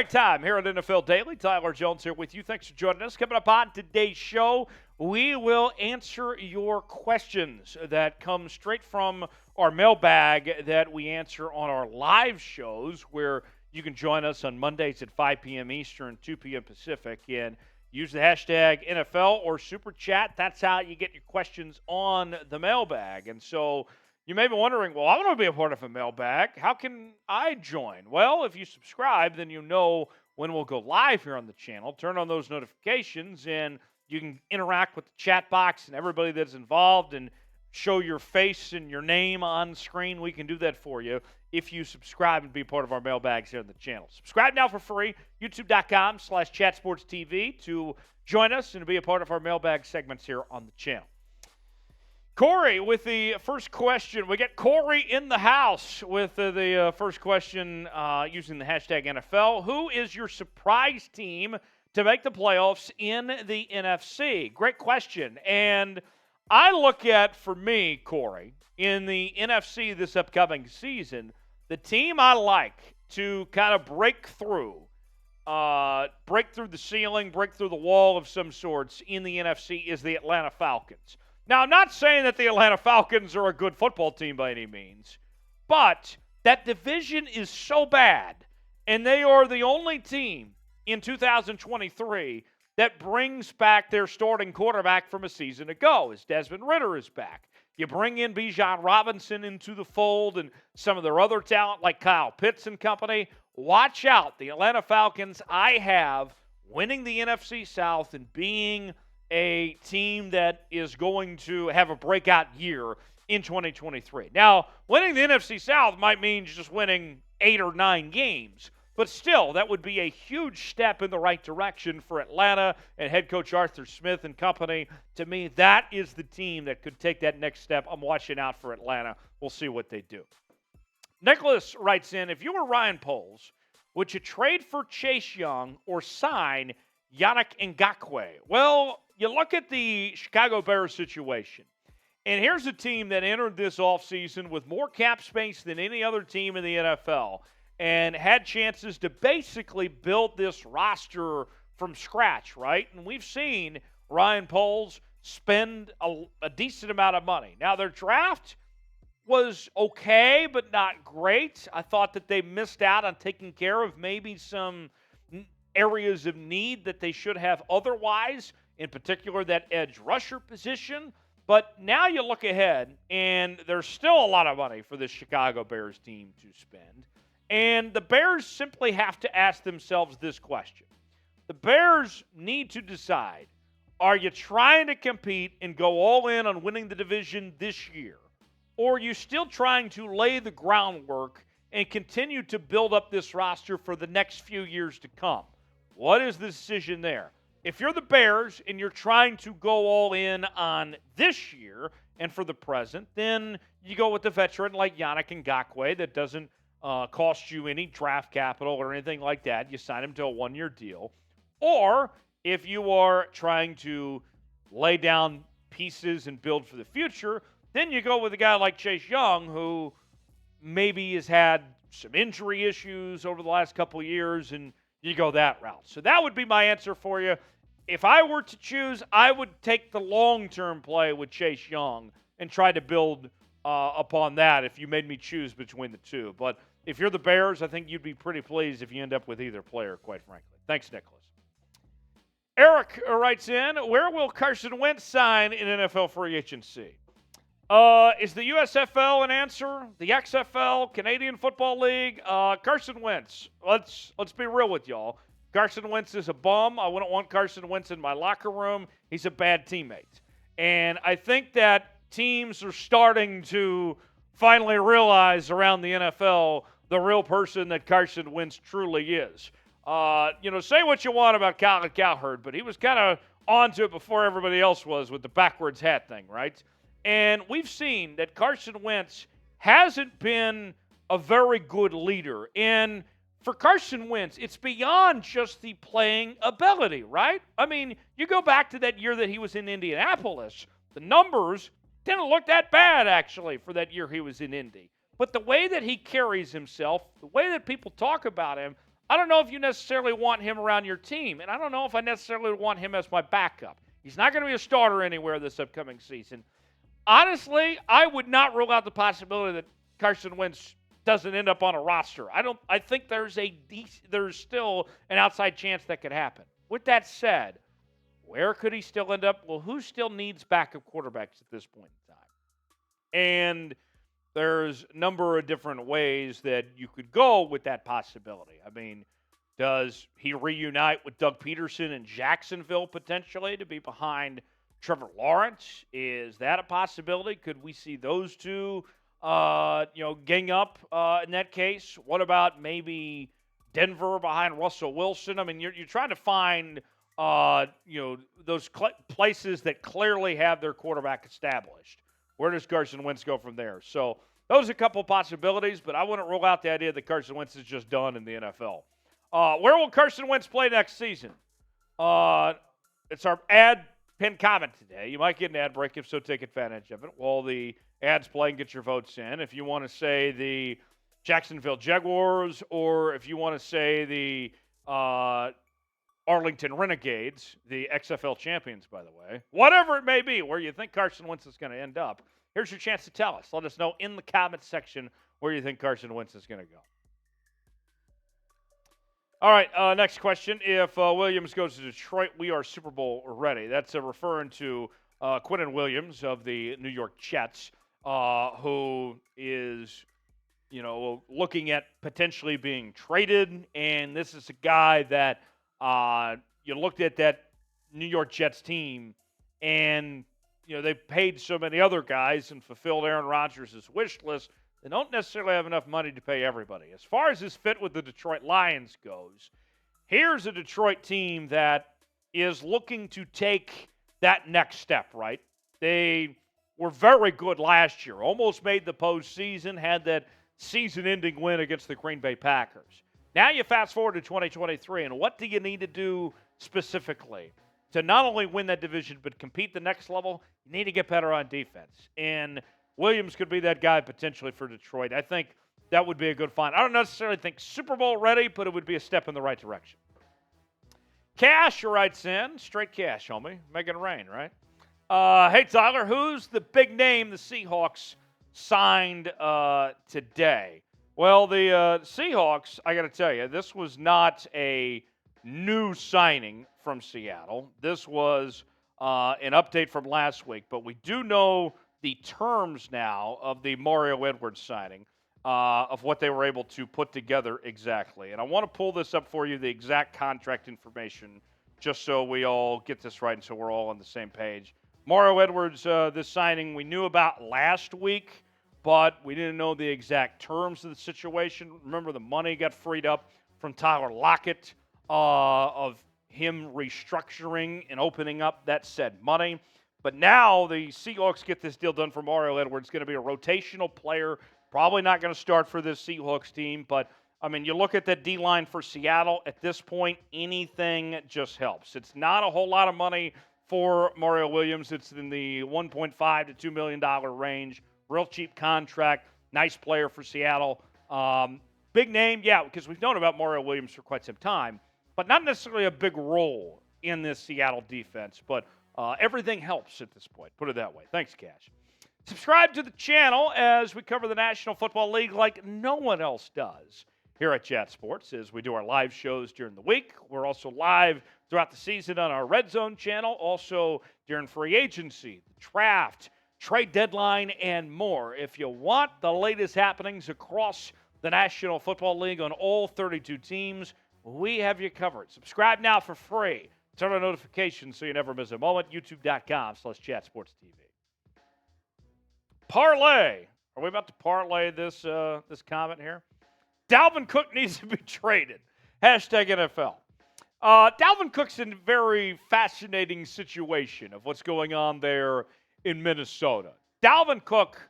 Mailbag time here at NFL Daily. Tyler Jones here with you. Thanks for joining us. Coming up on today's show, we will answer your questions that come straight from our mailbag that we answer on our live shows, where you can join us on Mondays at 5 p.m. Eastern, 2 p.m. Pacific, and use the hashtag NFL or Super Chat. That's how you get your questions on the mailbag. And so you may be wondering, well, I want to be a part of a mailbag. How can I join? Well, if you subscribe, then you know when we'll go live here on the channel. Turn on those notifications, and you can interact with the chat box and everybody that's involved and show your face and your name on screen. We can do that for you if you subscribe and be part of our mailbags here on the channel. Subscribe now for free, youtube.com/chatsportstv to join us and to be a part of our mailbag segments here on the channel. Corey with the first question. We get Corey in the house with the first question using the hashtag NFL. Who is your surprise team to make the playoffs in the NFC? Great question. And I look at, for me, Corey, in the NFC this upcoming season, the team I like to kind of break through the ceiling, break through the wall of some sorts in the NFC is the Atlanta Falcons. Now, I'm not saying that the Atlanta Falcons are a good football team by any means, but that division is so bad, and they are the only team in 2023 that brings back their starting quarterback from a season ago, as Desmond Ridder is back. You bring in Bijan Robinson into the fold and some of their other talent like Kyle Pitts and company. Watch out. The Atlanta Falcons, I have winning the NFC South and being a team that is going to have a breakout year in 2023. Now, winning the NFC South might mean just winning 8 or 9 games, but still, that would be a huge step in the right direction for Atlanta and head coach Arthur Smith and company. To me, that is the team that could take that next step. I'm watching out for Atlanta. We'll see what they do. Nicholas writes in, if you were Ryan Poles, would you trade for Chase Young or sign Yannick Ngakoue? Well, you look at the Chicago Bears situation, and here's a team that entered this offseason with more cap space than any other team in the NFL and had chances to basically build this roster from scratch, right? And we've seen Ryan Poles spend a decent amount of money. Now, their draft was okay, but not great. I thought that they missed out on taking care of maybe some areas of need that they should have otherwise, in particular that edge rusher position. But now you look ahead, and there's still a lot of money for this Chicago Bears team to spend. And the Bears simply have to ask themselves this question. The Bears need to decide, are you trying to compete and go all in on winning the division this year? Or are you still trying to lay the groundwork and continue to build up this roster for the next few years to come? What is the decision there? If you're the Bears and you're trying to go all in on this year and for the present, then you go with the veteran like Yannick Ngakoue that doesn't cost you any draft capital or anything like that. You sign him to a one-year deal. Or if you are trying to lay down pieces and build for the future, then you go with a guy like Chase Young, who maybe has had some injury issues over the last couple of years, and you go that route. So that would be my answer for you. If I were to choose, I would take the long-term play with Chase Young and try to build upon that if you made me choose between the two. But if you're the Bears, I think you'd be pretty pleased if you end up with either player, quite frankly. Thanks, Nicholas. Eric writes in, where will Carson Wentz sign in NFL free agency? Is the USFL an answer? The XFL, Canadian Football League? Carson Wentz. Let's be real with y'all. Carson Wentz is a bum. I wouldn't want Carson Wentz in my locker room. He's a bad teammate. And I think that teams are starting to finally realize around the NFL the real person that Carson Wentz truly is. Say what you want about Colin Cowherd, but he was kind of onto it before everybody else was with the backwards hat thing, right? And we've seen that Carson Wentz hasn't been a very good leader. And for Carson Wentz, it's beyond just the playing ability, right? I mean, you go back to that year that he was in Indianapolis, the numbers didn't look that bad, actually, for that year he was in Indy. But the way that he carries himself, the way that people talk about him, I don't know if you necessarily want him around your team, and I don't know if I necessarily want him as my backup. He's not going to be a starter anywhere this upcoming season. Honestly, I would not rule out the possibility that Carson Wentz doesn't end up on a roster. I think there's still an outside chance that could happen. With that said, where could he still end up? Well, who still needs backup quarterbacks at this point in time? And there's a number of different ways that you could go with that possibility. I mean, does he reunite with Doug Peterson in Jacksonville potentially to be behind Trevor Lawrence? Is that a possibility? Could we see those two, gang up in that case? What about maybe Denver behind Russell Wilson? I mean, you're trying to find, those places that clearly have their quarterback established. Where does Carson Wentz go from there? So those are a couple possibilities, but I wouldn't rule out the idea that Carson Wentz is just done in the NFL. Where will Carson Wentz play next season? It's our ad pin comment today. You might get an ad break. If so, take advantage of it while the ads play and get your votes in. If you want to say the Jacksonville Jaguars, or if you want to say the Arlington Renegades, the XFL champions, by the way, whatever it may be, where you think Carson Wentz is going to end up, here's your chance to tell us. Let us know in the comment section where you think Carson Wentz is going to go. All right, next question. If Williams goes to Detroit, we are Super Bowl ready. That's referring to Quinnen Williams of the New York Jets, who is, looking at potentially being traded. And this is a guy that you looked at that New York Jets team, and they paid so many other guys and fulfilled Aaron Rodgers' wish list. They don't necessarily have enough money to pay everybody. As far as his fit with the Detroit Lions goes, here's a Detroit team that is looking to take that next step, right? They were very good last year, almost made the postseason, had that season-ending win against the Green Bay Packers. Now you fast forward to 2023, and what do you need to do specifically to not only win that division but compete the next level? You need to get better on defense. And Williams could be that guy potentially for Detroit. I think that would be a good find. I don't necessarily think Super Bowl ready, but it would be a step in the right direction. Cash writes in, straight cash, homie. Making it rain, right? Hey, Tyler, who's the big name the Seahawks signed today? Well, the Seahawks, I got to tell you, this was not a new signing from Seattle. This was an update from last week, but we do know the terms now of the Mario Edwards signing, of what they were able to put together exactly. And I want to pull this up for you, the exact contract information, just so we all get this right and so we're all on the same page. Mario Edwards, this signing we knew about last week, but we didn't know the exact terms of the situation. Remember, the money got freed up from Tyler Lockett of him restructuring and opening up that said money. But now the Seahawks get this deal done for Mario Edwards. Going to be a rotational player. Probably not going to start for this Seahawks team. But, I mean, you look at that D-line for Seattle. At this point, anything just helps. It's not a whole lot of money for Mario Williams. It's in the $1.5 to $2 million range. Real cheap contract. Nice player for Seattle. Big name, yeah, because we've known about Mario Williams for quite some time. But not necessarily a big role in this Seattle defense. But everything helps at this point. Put it that way. Thanks, Cash. Subscribe to the channel as we cover the National Football League like no one else does here at Chat Sports as we do our live shows during the week. We're also live throughout the season on our Red Zone channel, also during free agency, the draft, trade deadline, and more. If you want the latest happenings across the National Football League on all 32 teams, we have you covered. Subscribe now for free. Turn on notifications so you never miss a moment. YouTube.com/ChatSportsTV. Parlay. Are we about to parlay this comment here? Dalvin Cook needs to be traded. #NFL. Dalvin Cook's in a very fascinating situation of what's going on there in Minnesota. Dalvin Cook,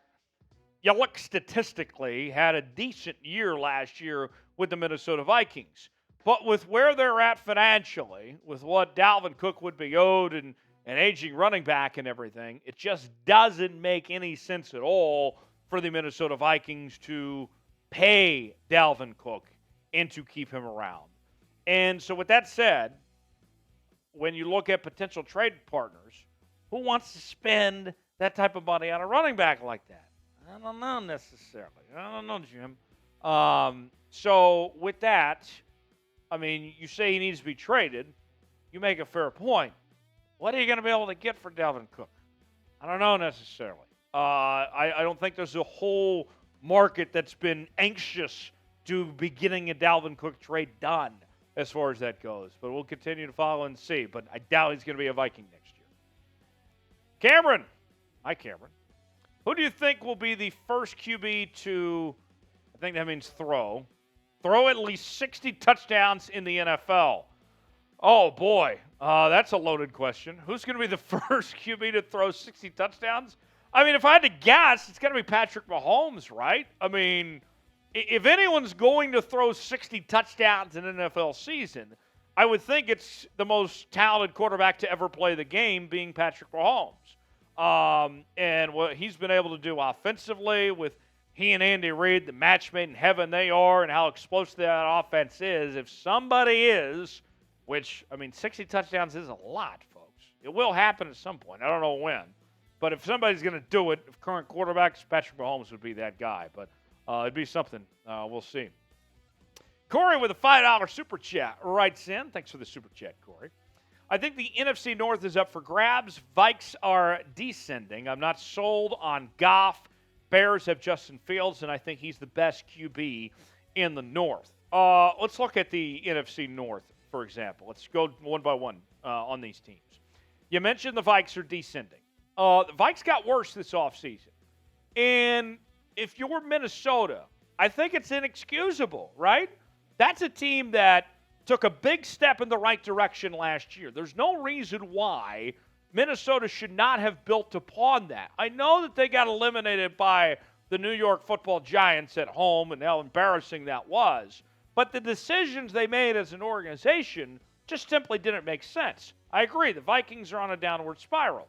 you look statistically, had a decent year last year with the Minnesota Vikings. But with where they're at financially, with what Dalvin Cook would be owed and an aging running back and everything, it just doesn't make any sense at all for the Minnesota Vikings to pay Dalvin Cook and to keep him around. And so with that said, when you look at potential trade partners, who wants to spend that type of money on a running back like that? I don't know necessarily. I don't know, Jim. So with that, I mean, you say he needs to be traded. You make a fair point. What are you going to be able to get for Dalvin Cook? I don't know necessarily. I don't think there's a whole market that's been anxious to be getting a Dalvin Cook trade done as far as that goes. But we'll continue to follow and see. But I doubt he's going to be a Viking next year. Cameron. Hi, Cameron. Who do you think will be the first QB to, I think that means throw at least 60 touchdowns in the NFL? Oh, boy. That's a loaded question. Who's going to be the first QB to throw 60 touchdowns? I mean, if I had to guess, it's got to be Patrick Mahomes, right? I mean, if anyone's going to throw 60 touchdowns in an NFL season, I would think it's the most talented quarterback to ever play the game, being Patrick Mahomes. And what he's been able to do offensively with he and Andy Reid, the match made in heaven they are, and how explosive that offense is. If somebody is, which, I mean, 60 touchdowns is a lot, folks. It will happen at some point. I don't know when. But if somebody's going to do it, if current quarterbacks, Patrick Mahomes would be that guy. But it'd be something. We'll see. Corey with a $5 super chat writes in. Thanks for the super chat, Corey. I think the NFC North is up for grabs. Vikes are descending. I'm not sold on Goff. Bears have Justin Fields, and I think he's the best QB in the North. Let's look at the NFC North, for example. Let's go one by one on these teams. You mentioned the Vikes are descending. The Vikes got worse this offseason. And if you're Minnesota, I think it's inexcusable, right? That's a team that took a big step in the right direction last year. There's no reason why Minnesota should not have built upon that. I know that they got eliminated by the New York Football Giants at home and how embarrassing that was. But the decisions they made as an organization just simply didn't make sense. I agree. The Vikings are on a downward spiral.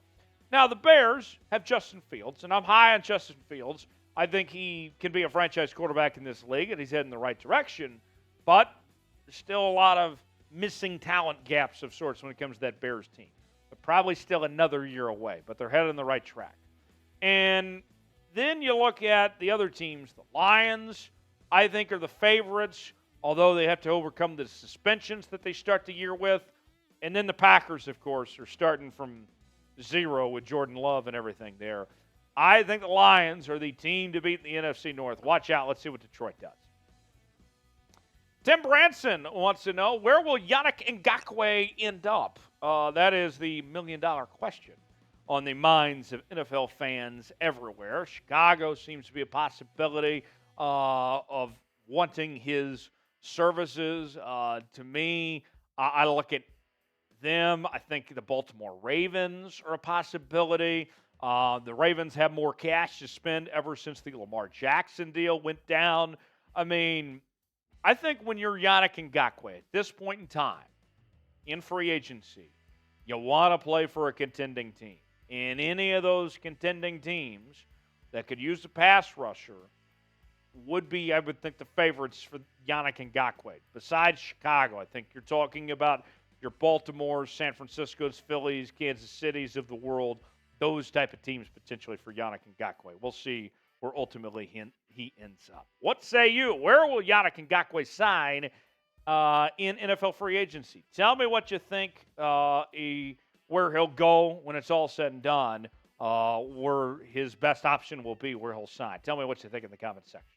Now, the Bears have Justin Fields, and I'm high on Justin Fields. I think he can be a franchise quarterback in this league, and he's heading in the right direction. But there's still a lot of missing talent gaps of sorts when it comes to that Bears team. They're probably still another year away, but they're headed in the right track. And then you look at the other teams. The Lions, I think, are the favorites, although they have to overcome the suspensions that they start the year with. And then the Packers, of course, are starting from zero with Jordan Love and everything there. I think the Lions are the team to beat in the NFC North. Watch out. Let's see what Detroit does. Tim Branson wants to know, where will Yannick Ngakoue end up? That is the million-dollar question on the minds of NFL fans everywhere. Chicago seems to be a possibility of wanting his services. To me, I look at them. I think the Baltimore Ravens are a possibility. The Ravens have more cash to spend ever since the Lamar Jackson deal went down. I mean, I think when you're Yannick Ngakoue at this point in time in free agency, you want to play for a contending team. And any of those contending teams that could use a pass rusher would be, I would think, the favorites for Yannick Ngakoue. Besides Chicago, I think you're talking about your Baltimores, San Francisco's, Phillies, Kansas Cities of the world, those type of teams potentially for Yannick Ngakoue. We'll see where ultimately he ends up. What say you? Where will Yannick Ngakoue sign in NFL free agency? Tell me what you think where he'll go when it's all said and done, where his best option will be, where he'll sign. Tell me what you think in the comment section.